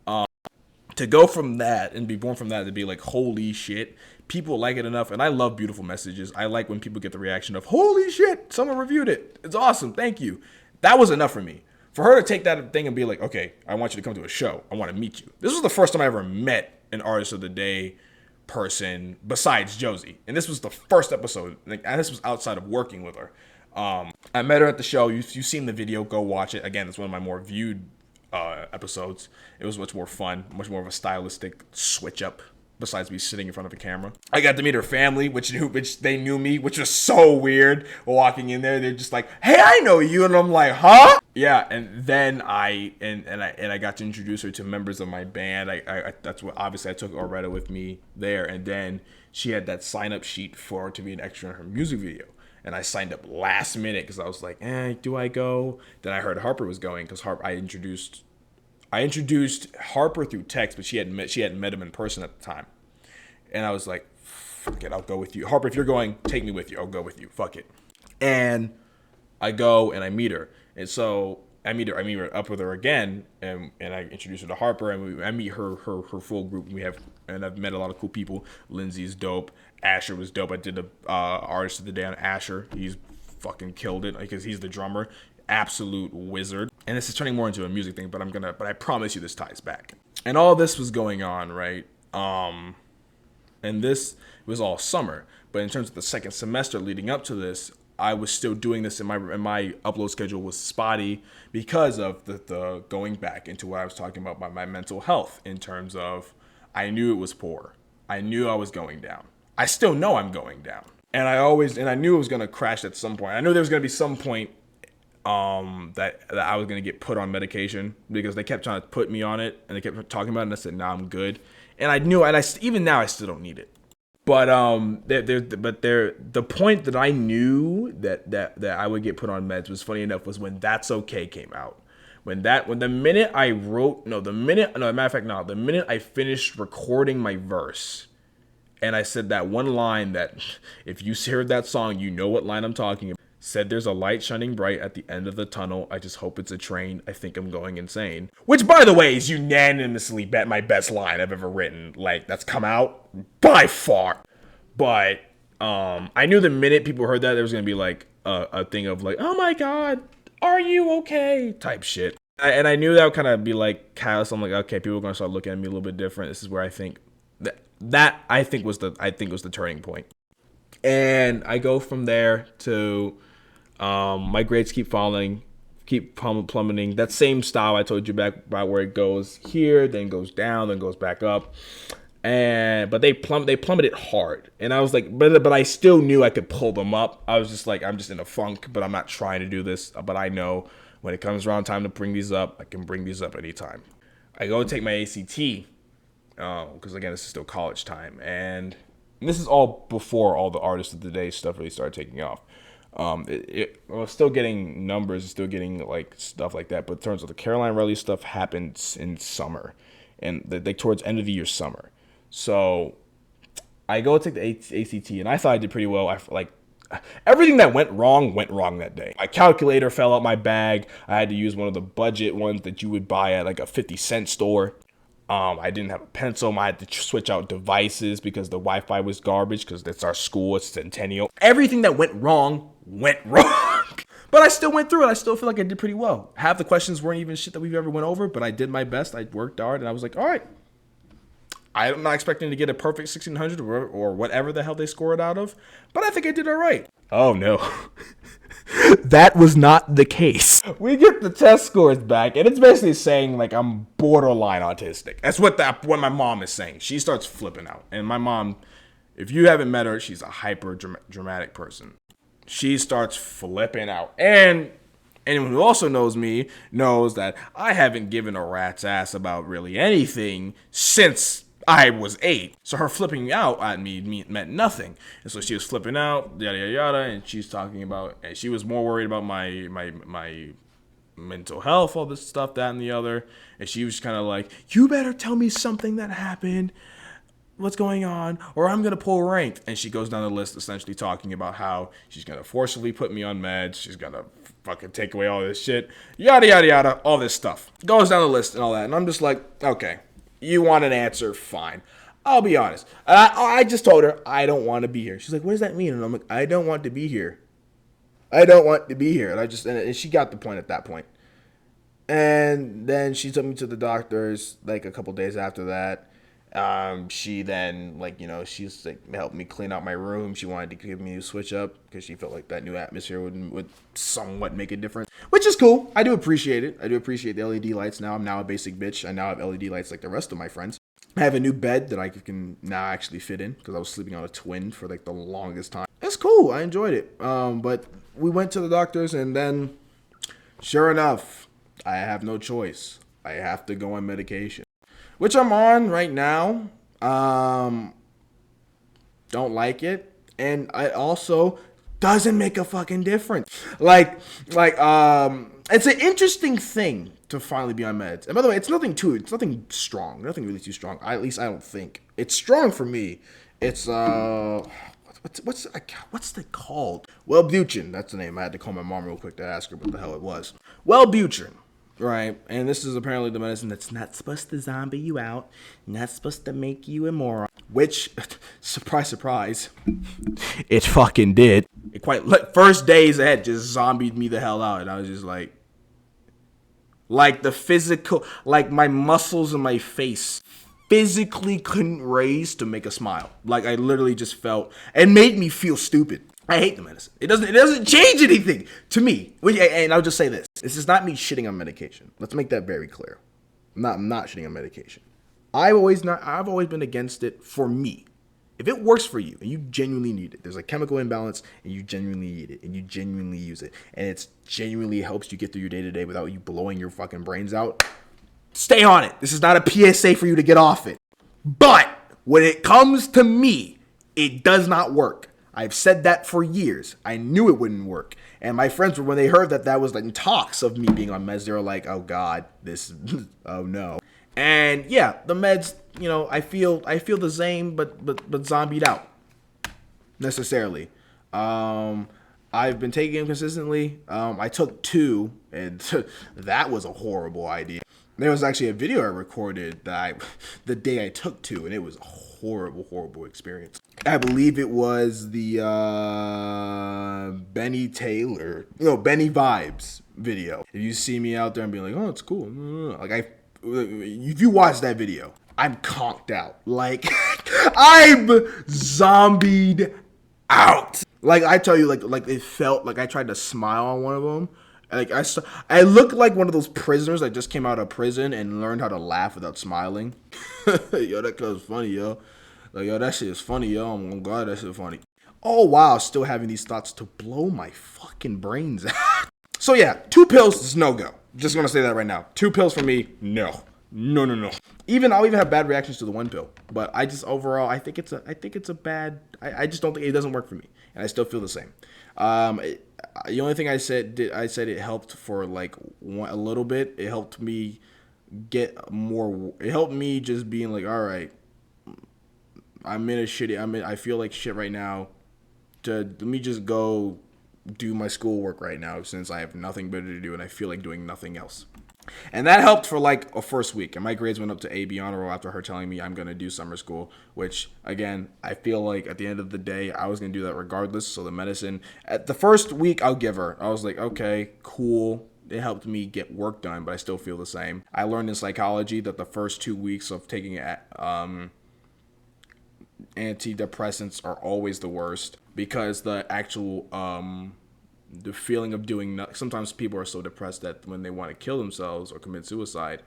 To go from that and be born from that to be like, holy shit, people like it enough. And I love beautiful messages. I like when people get the reaction of, holy shit, someone reviewed it. It's awesome. Thank you. That was enough for me. For her to take that thing and be like, okay, I want you to come to a show. I want to meet you. This was the first time I ever met an Artist of the Day person besides Josie, and this was the first episode, and this was outside of working with her. I met her at the show. You've seen the video, go watch it. Again, it's one of my more viewed episodes. It was much more fun, much more of a stylistic switch up besides me sitting in front of a camera. I got to meet her family, which they knew me, which was so weird. Walking in there, they're just like, hey, I know you, and I'm like, huh? Yeah, and then I got to introduce her to members of my band. That's what, obviously I took Oretta with me there, and then she had that sign up sheet for her to be an extra in her music video. And I signed up last minute because I was like, do I go? Then I heard Harper was going because I introduced Harper through text, but she hadn't met him in person at the time. And I was like, fuck it, I'll go with you. Harper, if you're going, take me with you. I'll go with you. Fuck it. And I go and I meet her. And so I meet her up with her again, and I introduce her to Harper, and I meet her full group. And I've met a lot of cool people. Lindsay's dope. Asher was dope. I did the Artist of the Day on Asher. He's fucking killed it because he's the drummer. Absolute wizard. and this is turning more into a music thing, but I promise you this ties back. And all this was going on, right? And this was all summer. But in terms of the second semester leading up to this, I was still doing this, and my upload schedule was spotty because of the going back into what I was talking about my mental health, in terms of I knew it was poor. I knew I was going down. I still know I'm going down. And I knew it was going to crash at some point. I knew there was going to be some point that I was going to get put on medication, because they kept trying to put me on it and they kept talking about it, and I said, nah, I'm good. And I knew, and even now I still don't need it. But the point that I knew that I would get put on meds was, funny enough, was when That's Okay came out. The minute I finished recording my verse, and I said that one line that, if you heard that song, you know what line I'm talking about. Said, there's a light shining bright at the end of the tunnel. I just hope it's a train. I think I'm going insane. Which, by the way, is unanimously my best line I've ever written. Like, that's come out by far. But I knew the minute people heard that, there was going to be like a thing of like, oh my God, are you okay? Type shit. And I knew that would kind of be like callous. I'm like, okay, people are going to start looking at me a little bit different. This is where I think that was the turning point. And I go from there to my grades keep falling, keep plummeting. That same style I told you back about, where it goes here, then goes down, then goes back up. But they plummeted hard. And I was like, but I still knew I could pull them up. I was just like, I'm just in a funk, but I'm not trying to do this. But I know when it comes around time to bring these up, I can bring these up anytime. I go take my ACT, because again, this is still college time. And this is all before all the artists of the day stuff really started taking off. I was still getting numbers, still getting like stuff like that, but in terms of the Caroline Raleigh stuff happened in summer, and towards end of the year summer. So I go take the ACT, and I thought I did pretty well. Everything that went wrong that day. My calculator fell out my bag. I had to use one of the budget ones that you would buy at like a 50-cent store. I didn't have a pencil. I had to switch out devices because the Wi-Fi was garbage, because that's our school. It's Centennial. Everything that went wrong. But I still went through it. I still feel like I did pretty well. Half the questions weren't even shit that we've ever went over, but I did my best. I worked hard, and I was like, all right. I'm not expecting to get a perfect 1600 or whatever the hell they score it out of, but I think I did all right. Oh, no. That was not the case. We get the test scores back, and it's basically saying like I'm borderline autistic. That's what my mom is saying. She starts flipping out. And my mom, if you haven't met her, she's a hyper dramatic person. She starts flipping out. And anyone who also knows me knows that I haven't given a rat's ass about really anything since I was 8. So her flipping out at me meant nothing. And so she was flipping out, yada, yada, yada. And she's talking about, and she was more worried about my mental health, all this stuff, that and the other. And she was kind of like, you better tell me something that happened. What's going on? Or I'm going to pull rank. And she goes down the list essentially talking about how she's going to forcibly put me on meds. She's going to fucking take away all this shit. Yada, yada, yada. All this stuff. Goes down the list and all that. And I'm just like, okay. You want an answer? Fine. I'll be honest. I just told her I don't want to be here. She's like, what does that mean? And I'm like, I don't want to be here. I don't want to be here. And she got the point at that point. And then she took me to the doctors like a couple days after that. She then she's like helped me clean out my room. She wanted to give me a switch up because she felt like that new atmosphere would somewhat make a difference, which is cool. I do appreciate it. I do appreciate the LED lights now. I'm now a basic bitch. I now have LED lights like the rest of my friends. I have a new bed that I can now actually fit in because I was sleeping on a twin for like the longest time. It's cool. I enjoyed it. But we went to the doctors, and then sure enough, I have no choice. I have to go on medication, which I'm on right now. Don't like it. And I also doesn't make a fucking difference. It's an interesting thing to finally be on meds. And by the way, it's nothing strong. Nothing really too strong. At least I don't think. It's strong for me. It's, what's it called? Wellbutrin. That's the name. I had to call my mom real quick to ask her what the hell it was. Wellbutrin. Right, and this is apparently the medicine that's not supposed to zombie you out, not supposed to make you a moron, which, surprise, surprise, it fucking did. It first days ahead just zombied me the hell out, and I was just like, Like the physical, like my muscles in my face physically couldn't raise to make a smile. Like I literally just felt, it made me feel stupid. I hate the medicine. It doesn't change anything to me. And I'll just say this. This is not me shitting on medication. Let's make that very clear. I'm not shitting on medication. I've always been against it for me. If it works for you and you genuinely need it, there's a chemical imbalance and you genuinely need it and you genuinely use it and it genuinely helps you get through your day-to-day without you blowing your fucking brains out, stay on it. This is not a PSA for you to get off it. But when it comes to me, it does not work. I've said that for years. I knew it wouldn't work. And my friends, when they heard that was like talks of me being on meds, they were like, oh God, oh no. And yeah, the meds, I feel the same, but zombied out necessarily. I've been taking them consistently. I took 2, and that was a horrible idea. There was actually a video I recorded the day I took 2, and it was a horrible experience. I believe it was the Benny Vibes video. If you see me out there and be like, oh, it's cool. Like if you watch that video, I'm conked out. Like I'm zombied out. Like I tell you, like it felt like I tried to smile on one of them. Like I looked like one of those prisoners that just came out of prison and learned how to laugh without smiling. Yo, that was funny, yo. Like, yo, that shit is funny, yo. I'm glad that shit is funny. Oh wow, still having these thoughts to blow my fucking brains out. So yeah, 2 pills is no go. Just gonna say that right now. 2 pills for me, no. No. I'll even have bad reactions to the 1 pill. But I just overall, I think it's a bad. I just don't think it doesn't work for me, and I still feel the same. The only thing I said it helped for like a little bit. It helped me get more. It helped me just being like, all right, I feel like shit right now. Let me just go do my schoolwork right now since I have nothing better to do and I feel like doing nothing else. And that helped for like a first week. And my grades went up to A, B honor roll after her telling me I'm going to do summer school, which again, I feel like at the end of the day, I was going to do that regardless. So the medicine at the first week I'll give her, I was like, okay, cool. It helped me get work done, but I still feel the same. I learned in psychology that the first 2 weeks of taking antidepressants are always the worst because the actual, the feeling of doing nothing. Sometimes people are so depressed that when they want to kill themselves or commit suicide,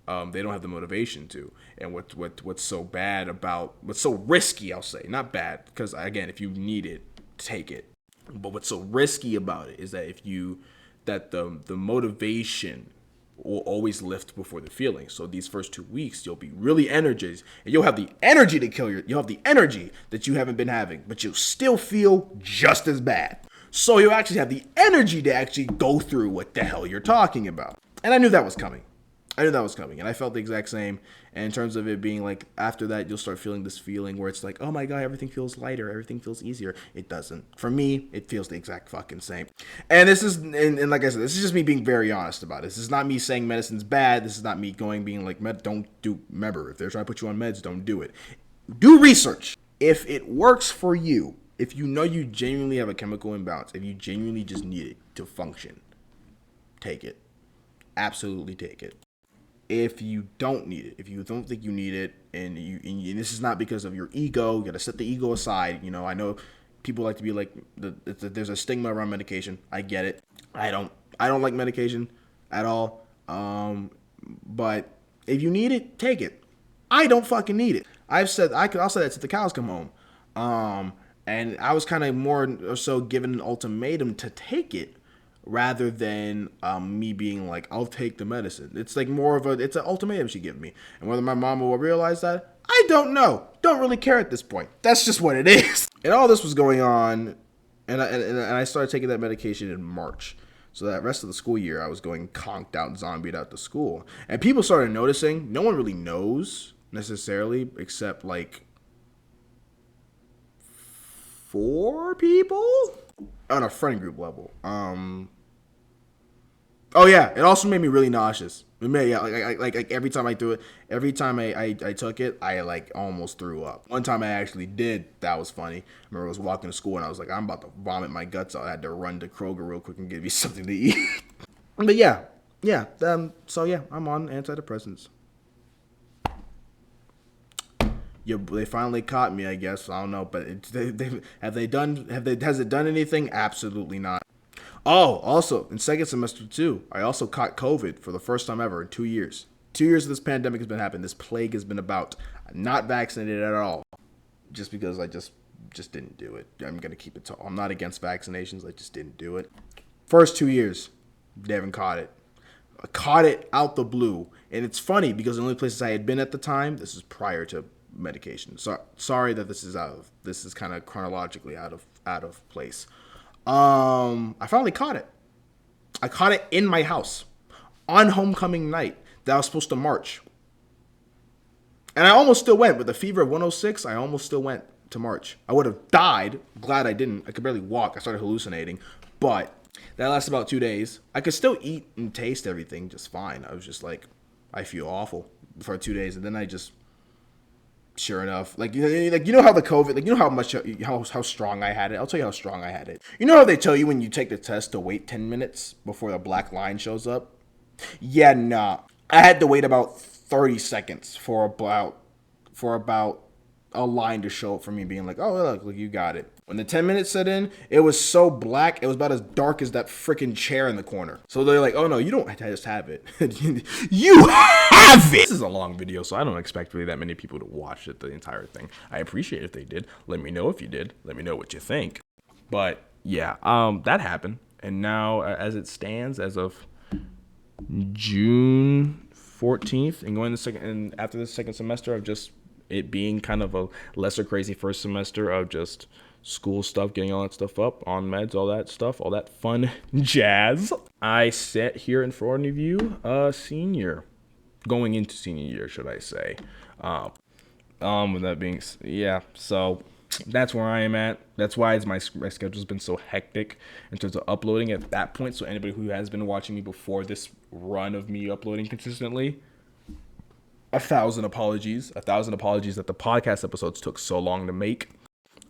they don't have the motivation to. And what's so bad about, what's so risky, I'll say, not bad, because again, if you need it, take it. But what's so risky about it is that the motivation will always lift before the feeling. So these first 2 weeks, you'll be really energized, and you'll have the energy to you'll have the energy that you haven't been having, but you'll still feel just as bad. So you'll actually have the energy to actually go through what the hell you're talking about. And I knew that was coming. And I felt the exact same. And in terms of it being like, after that, you'll start feeling this feeling where it's like, oh my God, everything feels lighter. Everything feels easier. It doesn't. For me, it feels the exact fucking same. And this is, and like I said, this is just me being very honest about it. This is not me saying medicine's bad. This is not me being like, remember, if they're trying to put you on meds, don't do it. Do research. If it works for you, if you know you genuinely have a chemical imbalance, if you genuinely just need it to function, take it. Absolutely take it. If you don't need it, if you don't think you need it, and this is not because of your ego, you gotta set the ego aside. You know, I know people like to be like, there's a stigma around medication. I get it. I don't like medication at all. But if you need it, take it. I don't fucking need it. I'll say that till the cows come home. And I was kind of more or so given an ultimatum to take it, rather than me being like, I'll take the medicine. It's like it's an ultimatum she gave me. And whether my mom will realize that, I don't know. Don't really care at this point. That's just what it is. And all this was going on, and I started taking that medication in March. So that rest of the school year, I was going conked out, zombied out to school. And people started noticing. No one really knows necessarily, except like 4 people on a friend group level. Oh yeah, it also made me really nauseous. Like every time I threw it, every time I took it, I like almost threw up. One time I actually did. That was funny. I remember I was walking to school and I was like, I'm about to vomit my guts out. I had to run to Kroger real quick and give me something to eat. But yeah, yeah. So yeah, I'm on antidepressants. Yeah, they finally caught me. I guess I don't know, but has it done anything? Absolutely not. Oh, also in second semester too, I also caught COVID for the first time ever in 2 years. 2 years of this pandemic has been happening. This plague has been about. I'm not vaccinated at all, just because I just didn't do it. I'm gonna keep it tall. I'm not against vaccinations. I just didn't do it. First 2 years, they haven't caught it. I caught it out the blue, and it's funny because the only places I had been at the time. This is prior to medication. So sorry that this is kind of chronologically out of place. I finally caught it. I caught it in my house on homecoming night that I was supposed to march. And I almost still went with a fever of 106. I almost still went to march. I would have died. Glad I didn't. I could barely walk. I started hallucinating. But that lasted about 2 days. I could still eat and taste everything just fine. I was just like, I feel awful for 2 days. And then I just, sure enough, like you know how the COVID, like you know how much how strong I had it. I'll tell you how strong I had it. You know how they tell you when you take the test to wait 10 minutes before the black line shows up? Yeah, nah. I had to wait about 30 seconds for about a line to show up for me being like, oh look, you got it. When the 10 minutes set in, it was so black, it was about as dark as that freaking chair in the corner. So they're like, oh no, you don't just have it. You have it! This is a long video, so I don't expect really that many people to watch it, the entire thing. I appreciate if they did. Let me know if you did. Let me know what you think. But yeah, that happened. And now, as it stands, as of June 14th, and going after the second semester of just it being kind of a lesser crazy first semester of just school stuff, getting all that stuff up on meds, all that stuff, all that fun jazz. I sat here in front of you, senior, going into senior year, should I say? With that being, yeah. So that's where I am at. That's why my schedule's been so hectic in terms of uploading at that point. So anybody who has been watching me before this run of me uploading consistently, 1,000 apologies. 1,000 apologies that the podcast episodes took so long to make.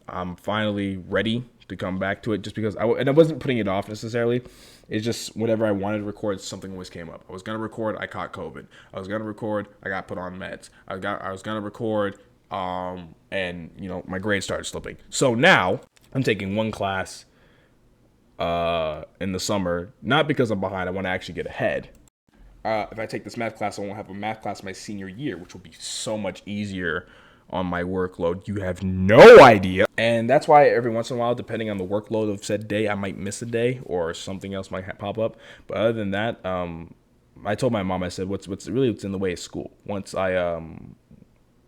I'm finally ready to come back to it just because I wasn't putting it off necessarily. It's just whenever I wanted to record, something always came up. I was going to record, I caught COVID. I was going to record, I got put on meds. I was going to record, and my grades started slipping. So now I'm taking one class in the summer, not because I'm behind. I want to actually get ahead. If I take this math class, I won't have a math class my senior year, which will be so much easier on my workload. You have no idea. And that's why every once in a while, depending on the workload of said day, I might miss a day or something else might pop up. But other than that, I told my mom, I said, what's in the way is school. Once I,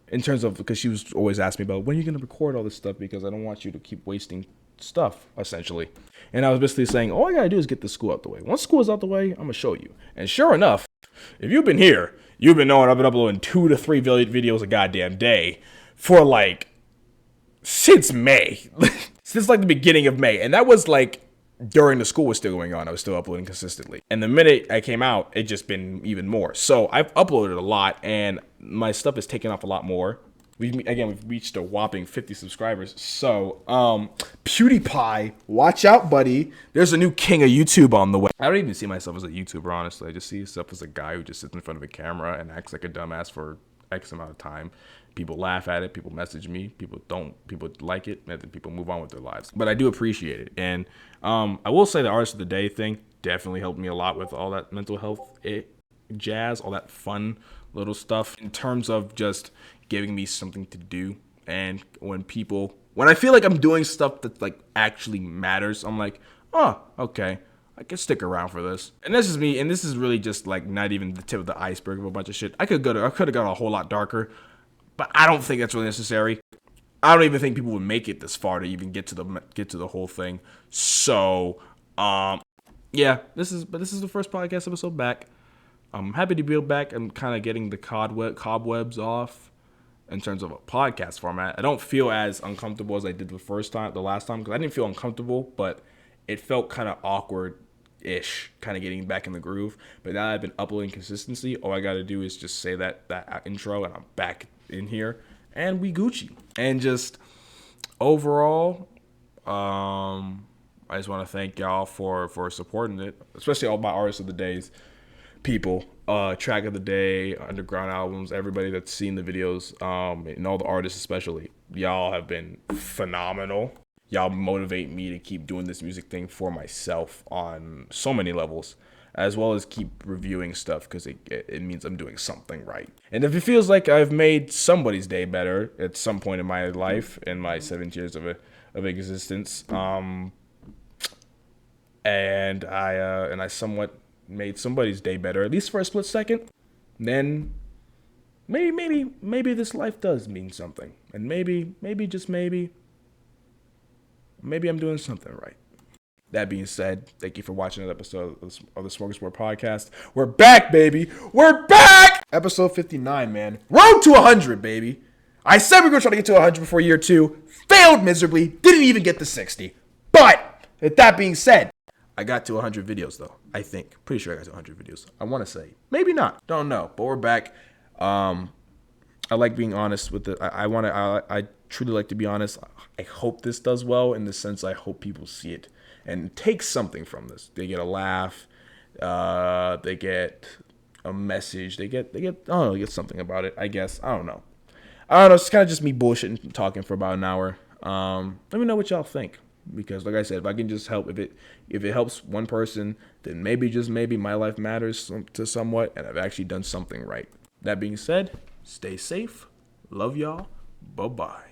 in terms of, because she was always asking me about when are you going to record all this stuff, because I don't want you to keep wasting stuff, essentially. And I was basically saying, all I got to do is get the school out the way. Once school is out the way, I'm going to show you. And sure enough, if you've been here, you've been knowing I've been uploading 2 to 3 videos a goddamn day for since May. Since the beginning of May. And that was during the school was still going on. I was still uploading consistently. And the minute I came out, it just been even more. So I've uploaded a lot and my stuff is taking off a lot more. We've reached a whopping 50 subscribers. So, PewDiePie, watch out, buddy. There's a new king of YouTube on the way. I don't even see myself as a YouTuber, honestly. I just see myself as a guy who just sits in front of a camera and acts like a dumbass for X amount of time. People laugh at it. People message me. People don't. People like it. And then people move on with their lives. But I do appreciate it. And I will say the Artist of the Day thing definitely helped me a lot with all that mental health jazz, all that fun little stuff in terms of just giving me something to do. And when I feel like I'm doing stuff that actually matters, I'm like, oh, okay, I can stick around for this. And this is me, and this is really just not even the tip of the iceberg of a bunch of shit. I could have gone a whole lot darker, but I don't think that's really necessary. I don't even think people would make it this far to even get to the whole thing. So, yeah, this is the first podcast episode back. I'm happy to be back. I'm kind of getting the cobwebs off in terms of a podcast format. I don't feel as uncomfortable as I did the last time, because I didn't feel uncomfortable, but it felt kind of awkward-ish, kind of getting back in the groove. But now that I've been uploading consistency, all I got to do is just say that intro, and I'm back in here, and we Gucci. And just overall, I just want to thank y'all for supporting it, especially all my Artists of the Days. people. Track of the day, underground albums, everybody that's seen the videos, and all the artists especially. Y'all have been phenomenal. Y'all motivate me to keep doing this music thing for myself on so many levels, as well as keep reviewing stuff because it means I'm doing something right. And if it feels like I've made somebody's day better at some point in my life, in my 7 years of existence, and I somewhat made somebody's day better, at least for a split second, then maybe this life does mean something. And maybe just maybe I'm doing something right. That being said, thank you for watching an episode of the Smorgasbord Podcast. We're back, baby. We're back! Episode 59, man. Road to 100, baby. I said we were going to try to get to 100 before year 2. Failed miserably. Didn't even get to 60. But, with that being said, I got to 100 videos, though. I think. Pretty sure I got to 100 videos. I want to say. Maybe not. Don't know. But we're back. I like being honest with it. I truly like to be honest. I hope this does well, in the sense I hope people see it and take something from this. They get a laugh. They get a message. They get I don't know, they get something about it, I guess. I don't know. It's kind of just me bullshitting and talking for about an hour. Let me know what y'all think. Because like I said, if I can just help, if it helps one person, then maybe, just maybe, my life matters to somewhat, and I've actually done something right. That being said, stay safe. Love y'all. Bye-bye.